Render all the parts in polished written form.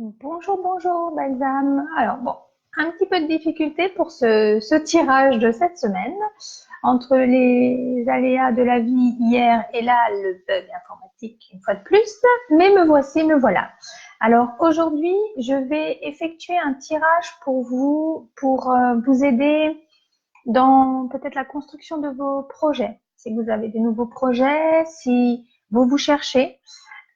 Bonjour, bonjour, belles âmes. Alors bon, un petit peu de difficulté pour ce tirage de cette semaine. Entre les aléas de la vie hier et là, le bug informatique une fois de plus. Mais me voici, me voilà. Alors aujourd'hui, je vais effectuer un tirage pour vous, pour vous aider dans peut-être la construction de vos projets. Si vous avez des nouveaux projets, si vous cherchez,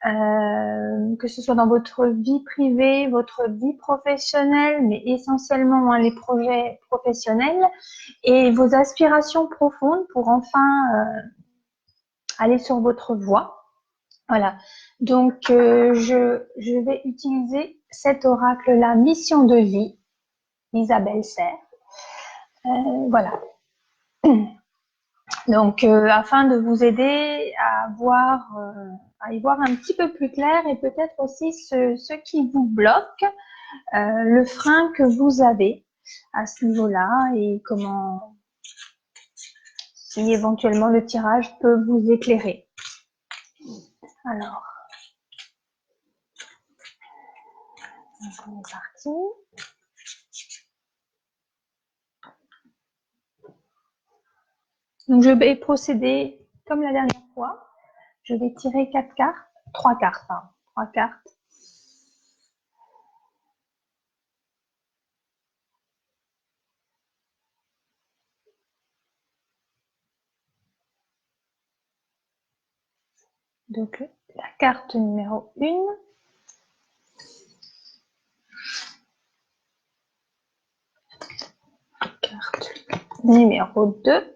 que ce soit dans votre vie privée, votre vie professionnelle, mais essentiellement les projets professionnels et vos aspirations profondes pour enfin aller sur votre voie. Voilà. Donc, je vais utiliser cet oracle-là, mission de vie, Isabelle Serre. Voilà. Donc, afin de vous aider à y voir un petit peu plus clair et peut-être aussi ce qui vous bloque, le frein que vous avez à ce niveau-là et comment, si éventuellement le tirage peut vous éclairer. Alors, on est parti. Donc, je vais procéder comme la dernière fois. Je vais tirer 4 cartes, 3 cartes, pardon, 3 cartes. Donc, la carte numéro 1. Carte numéro 2.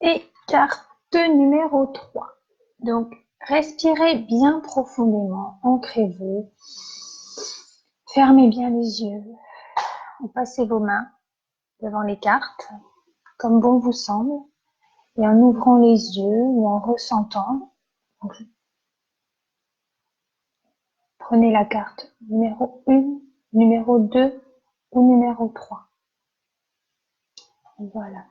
Et carte numéro 3. Donc, respirez bien profondément, ancrez-vous, fermez bien les yeux, passez vos mains devant les cartes, comme bon vous semble, et en ouvrant les yeux ou en ressentant, prenez la carte numéro 1, numéro 2 ou numéro 3. Voilà.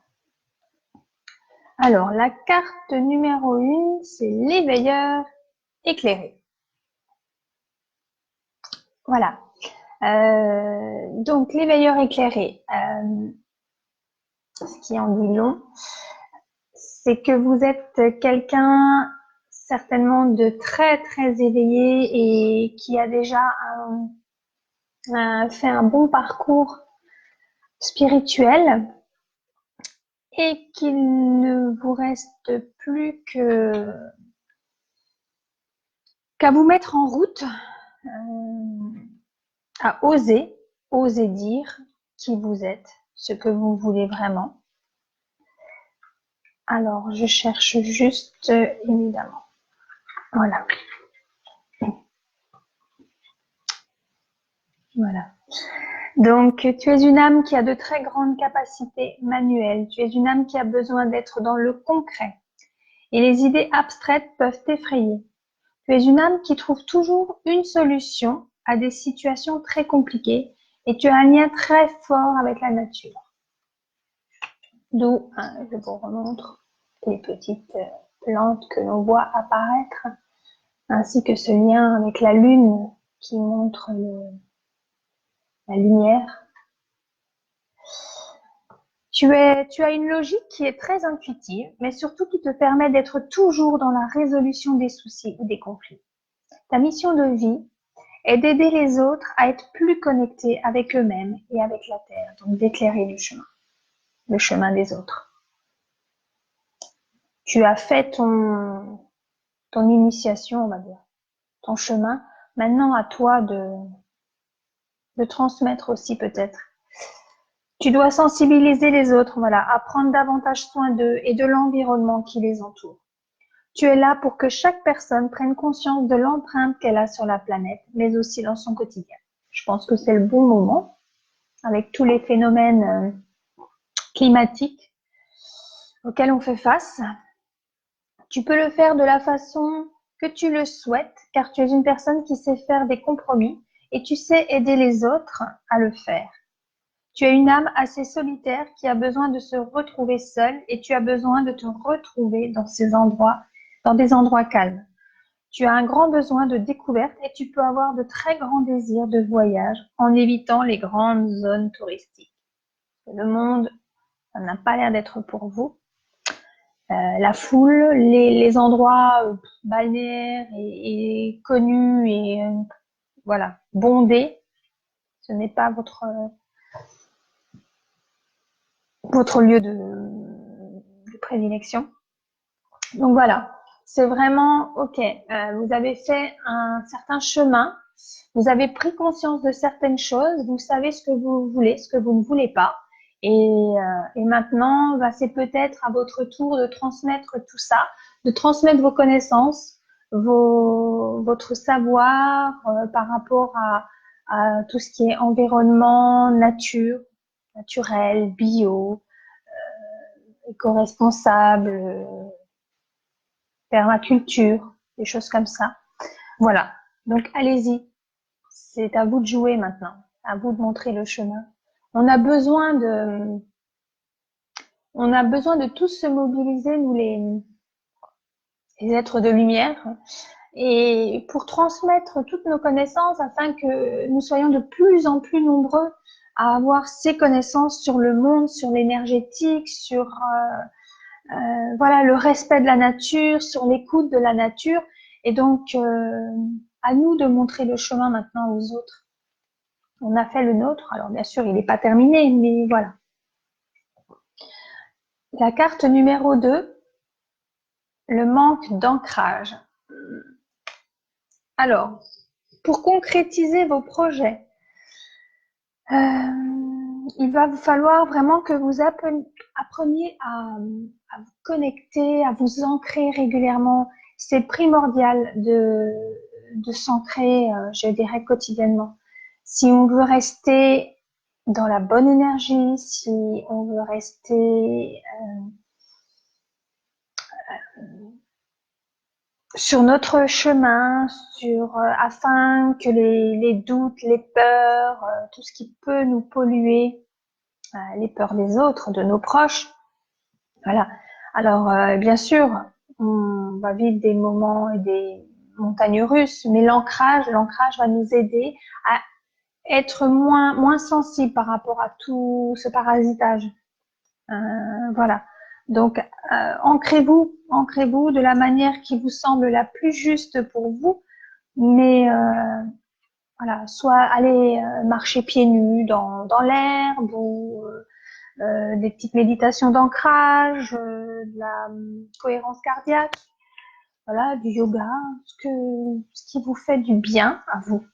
Alors, la carte numéro 1, c'est l'éveilleur éclairé. Voilà. Donc, l'éveilleur éclairé, ce qui en dit long, c'est que vous êtes quelqu'un certainement de très, très éveillé et qui a déjà fait un bon parcours spirituel et qu'il ne vous reste plus qu'à vous mettre en route, à oser dire qui vous êtes, ce que vous voulez vraiment. Alors, je cherche juste, évidemment. Voilà. Voilà. Donc, tu es une âme qui a de très grandes capacités manuelles. Tu es une âme qui a besoin d'être dans le concret. Et les idées abstraites peuvent t'effrayer. Tu es une âme qui trouve toujours une solution à des situations très compliquées et tu as un lien très fort avec la nature. D'où, je vous remontre les petites plantes que l'on voit apparaître, ainsi que ce lien avec la lune qui montre la lumière. Tu as une logique qui est très intuitive, mais surtout qui te permet d'être toujours dans la résolution des soucis ou des conflits. Ta mission de vie est d'aider les autres à être plus connectés avec eux-mêmes et avec la Terre, donc d'éclairer le chemin des autres. Tu as fait ton initiation, on va dire, ton chemin. Maintenant, à toi de transmettre aussi peut-être. Tu dois sensibiliser les autres, voilà, à prendre davantage soin d'eux et de l'environnement qui les entoure. Tu es là pour que chaque personne prenne conscience de l'empreinte qu'elle a sur la planète, mais aussi dans son quotidien. Je pense que c'est le bon moment, avec tous les phénomènes climatiques auxquels on fait face. Tu peux le faire de la façon que tu le souhaites, car tu es une personne qui sait faire des compromis et tu sais aider les autres à le faire. Tu es une âme assez solitaire qui a besoin de se retrouver seule et tu as besoin de te retrouver dans des endroits calmes. Tu as un grand besoin de découverte et tu peux avoir de très grands désirs de voyage en évitant les grandes zones touristiques. Le monde, ça n'a pas l'air d'être pour vous. La foule, les endroits balnéaires et connus et voilà, bondés, ce n'est pas votre lieu de prédilection. Donc voilà, c'est vraiment ok. Vous avez fait un certain chemin, vous avez pris conscience de certaines choses, vous savez ce que vous voulez, ce que vous ne voulez pas. Et maintenant, bah, c'est peut-être à votre tour de transmettre tout ça, de transmettre vos connaissances, votre savoir par rapport à tout ce qui est environnement, nature, naturel, bio, éco-responsable, permaculture, des choses comme ça. Voilà. Donc allez-y. C'est à vous de jouer maintenant. À vous de montrer le chemin. On a besoin de tous se mobiliser, nous les êtres de lumière, et pour transmettre toutes nos connaissances afin que nous soyons de plus en plus nombreux à avoir ces connaissances sur le monde, sur l'énergétique, sur voilà, le respect de la nature, sur l'écoute de la nature. Et donc, à nous de montrer le chemin maintenant aux autres. On a fait le nôtre. Alors, bien sûr, il n'est pas terminé, mais voilà. La carte numéro 2, le manque d'ancrage. Alors, pour concrétiser vos projets, il va vous falloir vraiment que vous appreniez à vous connecter, à vous ancrer régulièrement. C'est primordial de s'ancrer, je dirais, quotidiennement. Si on veut rester dans la bonne énergie, si on veut rester sur notre chemin, afin que les doutes, les peurs, tout ce qui peut nous polluer, les peurs des autres, de nos proches. Voilà. Alors, bien sûr, on va vivre des moments et des montagnes russes, mais l'ancrage va nous aider à être moins sensible par rapport à tout ce parasitage. Voilà. Donc, ancrez-vous de la manière qui vous semble la plus juste pour vous, mais voilà, soit aller marcher pieds nus dans l'herbe ou des petites méditations d'ancrage, de la cohérence cardiaque, voilà, du yoga, ce qui vous fait du bien à vous.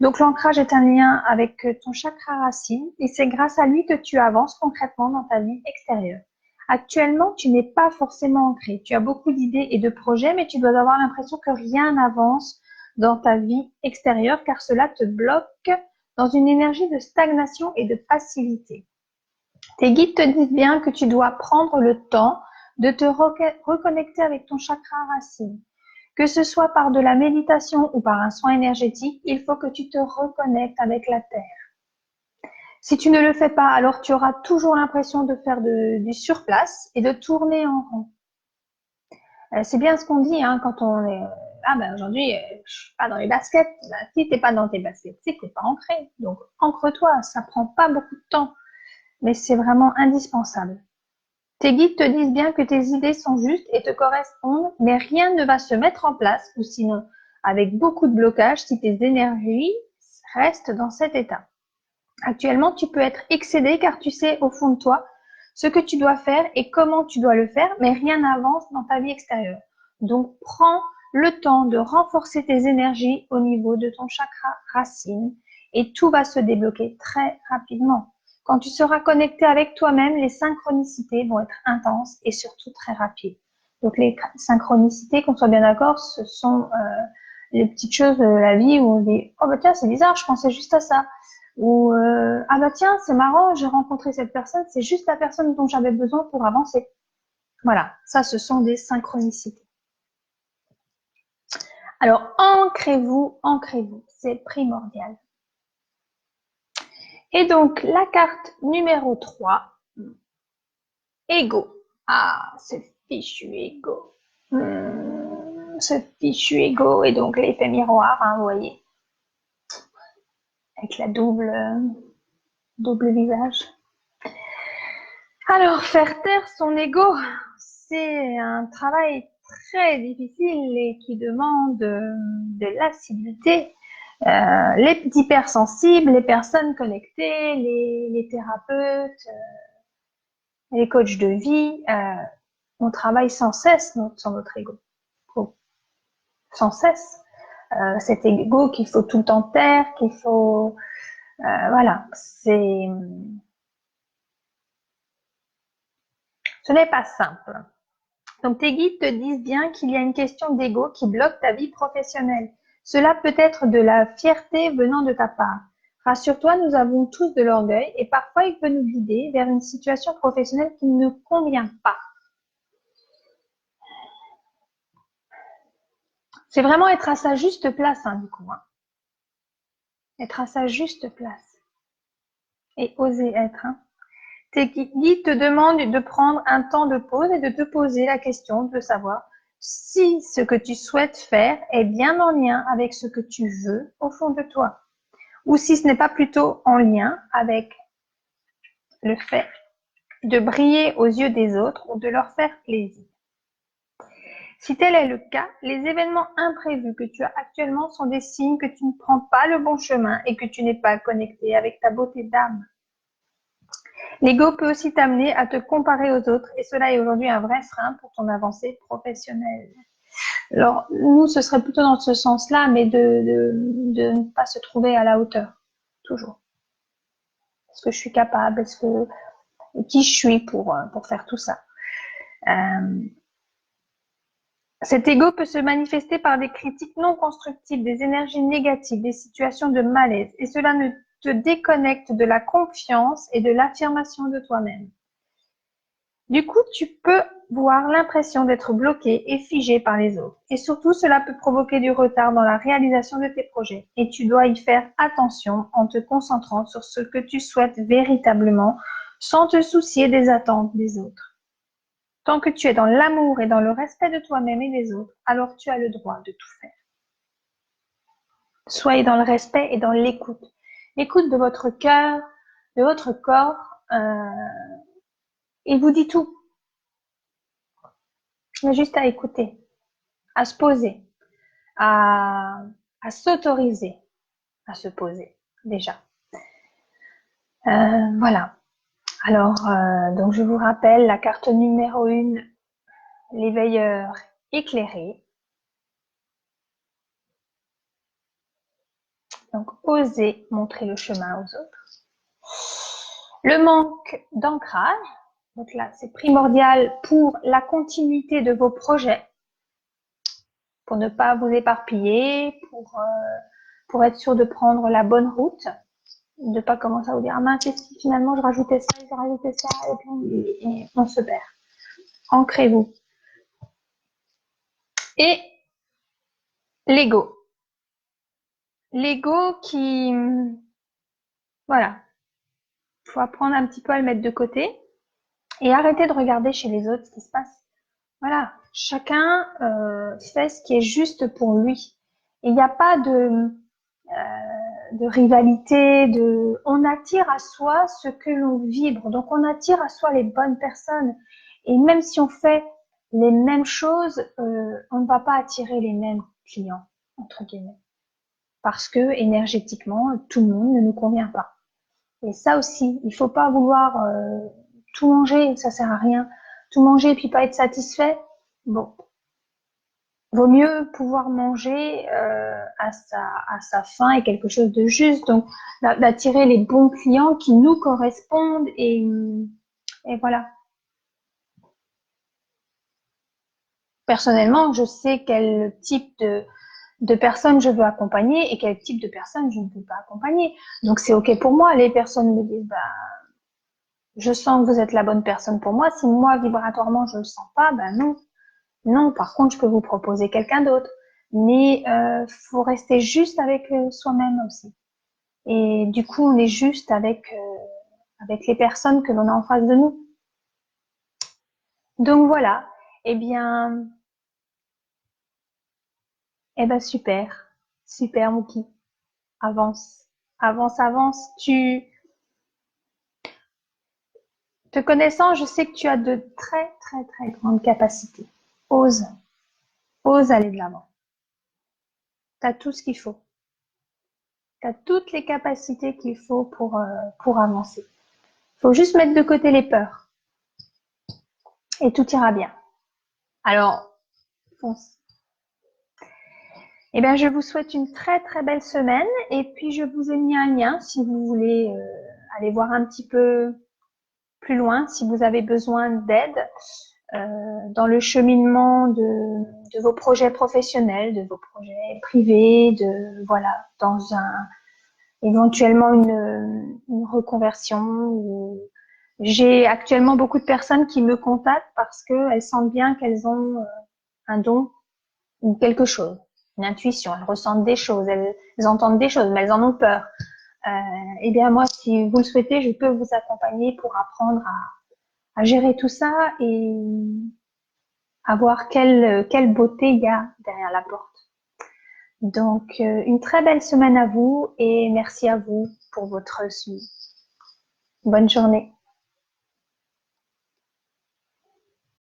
Donc l'ancrage est un lien avec ton chakra racine et c'est grâce à lui que tu avances concrètement dans ta vie extérieure. Actuellement, tu n'es pas forcément ancré. Tu as beaucoup d'idées et de projets, mais tu dois avoir l'impression que rien n'avance dans ta vie extérieure car cela te bloque dans une énergie de stagnation et de passivité. Tes guides te disent bien que tu dois prendre le temps de te reconnecter avec ton chakra racine. Que ce soit par de la méditation ou par un soin énergétique, il faut que tu te reconnectes avec la terre. Si tu ne le fais pas, alors tu auras toujours l'impression de faire du surplace et de tourner en rond. C'est bien ce qu'on dit hein, quand on est ah ben aujourd'hui je suis pas dans les baskets. Ben, si t'es pas dans tes baskets, c'est que t'es pas ancré. Donc ancre-toi, ça prend pas beaucoup de temps, mais c'est vraiment indispensable. Tes guides te disent bien que tes idées sont justes et te correspondent, mais rien ne va se mettre en place, ou sinon avec beaucoup de blocage si tes énergies restent dans cet état. Actuellement, tu peux être excédé car tu sais au fond de toi ce que tu dois faire et comment tu dois le faire, mais rien n'avance dans ta vie extérieure. Donc, prends le temps de renforcer tes énergies au niveau de ton chakra racine et tout va se débloquer très rapidement. Quand tu seras connecté avec toi-même, les synchronicités vont être intenses et surtout très rapides. Donc, les synchronicités, qu'on soit bien d'accord, ce sont les petites choses de la vie où on dit « Oh bah tiens, c'est bizarre, je pensais juste à ça ». Ou ah bah tiens, c'est marrant, j'ai rencontré cette personne, c'est juste la personne dont j'avais besoin pour avancer. Voilà, ça ce sont des synchronicités. Alors ancrez-vous, c'est primordial. Et donc la carte numéro 3, ego. Ah, ce fichu ego. ce fichu ego et donc l'effet miroir, hein, vous voyez, avec la double visage. Alors, faire taire son ego, c'est un travail très difficile et qui demande de l'assiduité. Les hypersensibles, les personnes connectées, les thérapeutes, les coachs de vie, on travaille sans cesse sur notre ego. Sans cesse. Cet ego qu'il faut tout le temps taire, qu'il faut... voilà, ce n'est pas simple. Donc tes guides te disent bien qu'il y a une question d'ego qui bloque ta vie professionnelle. Cela peut être de la fierté venant de ta part. Rassure-toi, nous avons tous de l'orgueil et parfois il peut nous guider vers une situation professionnelle qui ne convient pas. C'est vraiment être à sa juste place, hein, du coup. Hein. Être à sa juste place. Et oser être. Hein. Tes guides te demandent de prendre un temps de pause et de te poser la question de savoir si ce que tu souhaites faire est bien en lien avec ce que tu veux au fond de toi. Ou si ce n'est pas plutôt en lien avec le fait de briller aux yeux des autres ou de leur faire plaisir. Si tel est le cas, les événements imprévus que tu as actuellement sont des signes que tu ne prends pas le bon chemin et que tu n'es pas connecté avec ta beauté d'âme. L'ego peut aussi t'amener à te comparer aux autres et cela est aujourd'hui un vrai frein pour ton avancée professionnelle. Alors, nous, ce serait plutôt dans ce sens-là, mais de ne pas se trouver à la hauteur, toujours. Est-ce que je suis capable? Qui je suis pour faire tout ça? Cet ego peut se manifester par des critiques non constructives, des énergies négatives, des situations de malaise, et cela ne te déconnecte de la confiance et de l'affirmation de toi-même. Du coup, tu peux avoir l'impression d'être bloqué et figé par les autres. Et surtout, cela peut provoquer du retard dans la réalisation de tes projets. Et tu dois y faire attention en te concentrant sur ce que tu souhaites véritablement, sans te soucier des attentes des autres. Tant que tu es dans l'amour et dans le respect de toi-même et des autres, alors tu as le droit de tout faire. Soyez dans le respect et dans l'écoute. L'écoute de votre cœur, de votre corps, il vous dit tout. Il y a juste à écouter, à se poser, à s'autoriser à se poser déjà. Voilà. Alors, donc je vous rappelle la carte numéro 1, l'éveilleur éclairé. Donc, osez montrer le chemin aux autres. Le manque d'ancrage. Donc là, c'est primordial pour la continuité de vos projets, pour ne pas vous éparpiller, pour être sûr de prendre la bonne route, de ne pas commencer à vous dire « Ah mince, si finalement je rajoutais ça, j'ai rajouté ça » et puis on se perd. Ancrez-vous. Et l'ego. L'ego qui... Voilà. Il faut apprendre un petit peu à le mettre de côté et arrêter de regarder chez les autres ce qui se passe. Voilà. Chacun fait ce qui est juste pour lui. Il n'y a pas de rivalité, on attire à soi ce que l'on vibre. Donc, on attire à soi les bonnes personnes. Et même si on fait les mêmes choses, on ne va pas attirer les mêmes clients, entre guillemets. Parce que, énergétiquement, tout le monde ne nous convient pas. Et ça aussi, il faut pas vouloir tout manger, ça sert à rien. Tout manger et puis pas être satisfait, bon. Vaut mieux pouvoir manger à sa faim et quelque chose de juste, donc d'attirer les bons clients qui nous correspondent et voilà. Personnellement, je sais quel type de personnes je veux accompagner et quel type de personnes je ne veux pas accompagner. Donc c'est ok pour moi. Les personnes me disent bah je sens que vous êtes la bonne personne pour moi. Si moi vibratoirement je le sens pas, ben non. Non, par contre, je peux vous proposer quelqu'un d'autre. Mais faut rester juste avec soi-même aussi. Et du coup, on est juste avec les personnes que l'on a en face de nous. Donc voilà. Eh bien, Eh ben super, super Mookie. Avance, avance, avance. Te connaissant, je sais que tu as de très, très, très grandes capacités. Ose, ose aller de l'avant. Tu as tout ce qu'il faut. Tu as toutes les capacités qu'il faut pour avancer. Il faut juste mettre de côté les peurs et tout ira bien. Alors, fonce. Eh bien, je vous souhaite une très, très belle semaine et puis je vous ai mis un lien si vous voulez aller voir un petit peu plus loin, si vous avez besoin d'aide dans le cheminement de vos projets professionnels, de vos projets privés, voilà, dans éventuellement une reconversion. J'ai actuellement beaucoup de personnes qui me contactent parce qu'elles sentent bien qu'elles ont un don ou quelque chose, une intuition, elles ressentent des choses, elles entendent des choses, mais elles en ont peur. Eh bien moi, si vous le souhaitez, je peux vous accompagner pour apprendre à gérer tout ça et à voir quelle beauté il y a derrière la porte. Donc, une très belle semaine à vous et merci à vous pour votre suivi. Bonne journée.